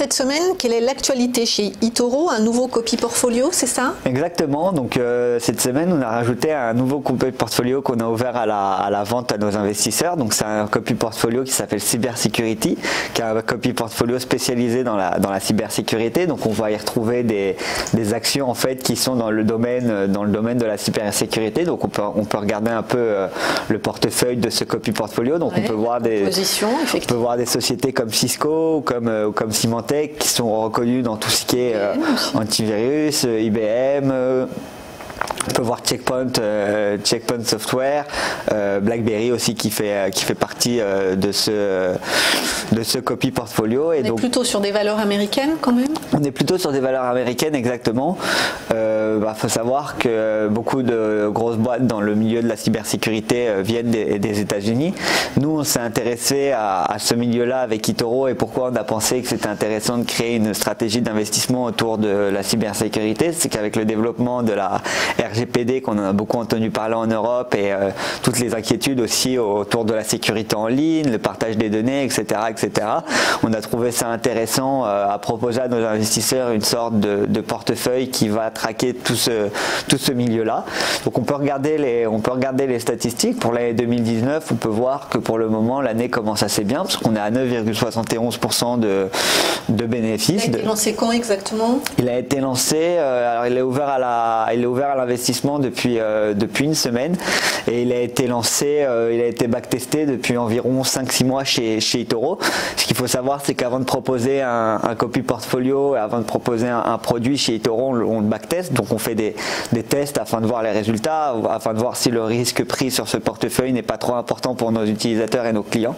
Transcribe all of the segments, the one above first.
cette semaine, quelle est l'actualité chez eToro? Un nouveau copy portfolio, c'est ça? Exactement, donc cette semaine on a rajouté un nouveau copy portfolio qu'on a ouvert à la vente à nos investisseurs. Donc c'est un copy portfolio qui s'appelle Cybersecurity, qui est un copy portfolio spécialisé dans la cybersécurité. Donc on va y retrouver des actions en fait qui sont dans le domaine de la cybersécurité. Donc on peut regarder un peu le portefeuille de ce copy portfolio. Donc on peut voir des sociétés comme Cisco ou comme Symantec qui sont reconnues dans tout ce qui est antivirus, IBM. On peut voir Checkpoint Software, BlackBerry aussi qui fait partie de ce copy portfolio. Et on est plutôt sur des valeurs américaines quand même? On est plutôt sur des valeurs américaines, exactement. Faut savoir que beaucoup de grosses boîtes dans le milieu de la cybersécurité viennent des États-Unis. Nous, on s'est intéressé à ce milieu-là avec eToro, et pourquoi on a pensé que c'était intéressant de créer une stratégie d'investissement autour de la cybersécurité, c'est qu'avec le développement de la RGPD, qu'on en a beaucoup entendu parler en Europe, et toutes les inquiétudes aussi autour de la sécurité en ligne, le partage des données, etc., on a trouvé ça intéressant à proposer à nos investisseurs une sorte de portefeuille qui va traquer tout ce milieu-là. Donc on peut regarder les statistiques. Pour l'année 2019, on peut voir que pour le moment, l'année commence assez bien, parce qu'on est à 9,71% de bénéfices. Il a été lancé quand exactement? Il a été lancé, alors il est ouvert à l'investissement depuis une semaine, et il a été lancé, il a été backtesté depuis environ 5-6 mois chez eToro. Ce qu'il faut savoir, c'est qu'avant de proposer un copy portfolio, avant de proposer un produit chez eToro, on le backteste. Donc on fait des tests afin de voir les résultats, afin de voir si le risque pris sur ce portefeuille n'est pas trop important pour nos utilisateurs et nos clients.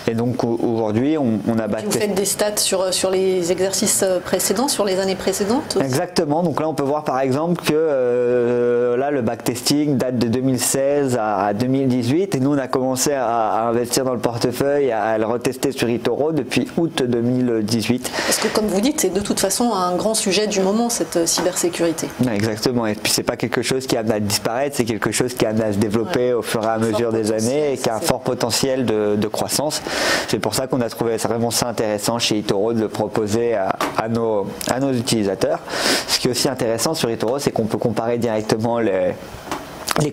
Et donc aujourd'hui, on a backtesté. Vous faites des stats sur les exercices précédents, sur les années précédentes aussi? Exactement. Donc là, on peut voir par exemple que là, le backtesting date de 2016 à 2018, et nous, on a commencé à investir dans le portefeuille, à le retester sur eToro depuis août 2018. Parce que comme vous dites, c'est de toute façon un grand sujet du moment, cette cybersécurité. Exactement, et puis c'est pas quelque chose qui a à disparaître, c'est quelque chose qui a à se développer au fur et à mesure des années, et qui a un fort potentiel de croissance. C'est pour ça qu'on a trouvé vraiment ça intéressant chez eToro de le proposer à nos utilisateurs. Ce qui est aussi intéressant sur eToro, c'est qu'on peut comparer directement les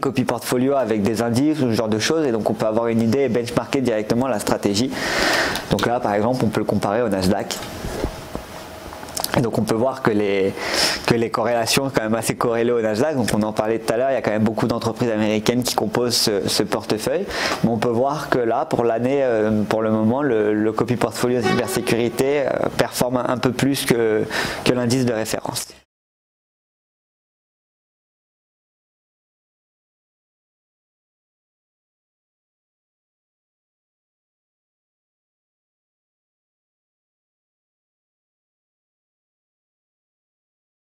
copy portfolio avec des indices ou ce genre de choses, et donc on peut avoir une idée et benchmarker directement la stratégie. Donc là par exemple, on peut le comparer au Nasdaq. Et donc on peut voir que les corrélations sont quand même assez corrélées au Nasdaq. Donc on en parlait tout à l'heure, il y a quand même beaucoup d'entreprises américaines qui composent ce portefeuille. Mais on peut voir que là, pour l'année, pour le moment, le copy portfolio cybersécurité performe un peu plus que l'indice de référence.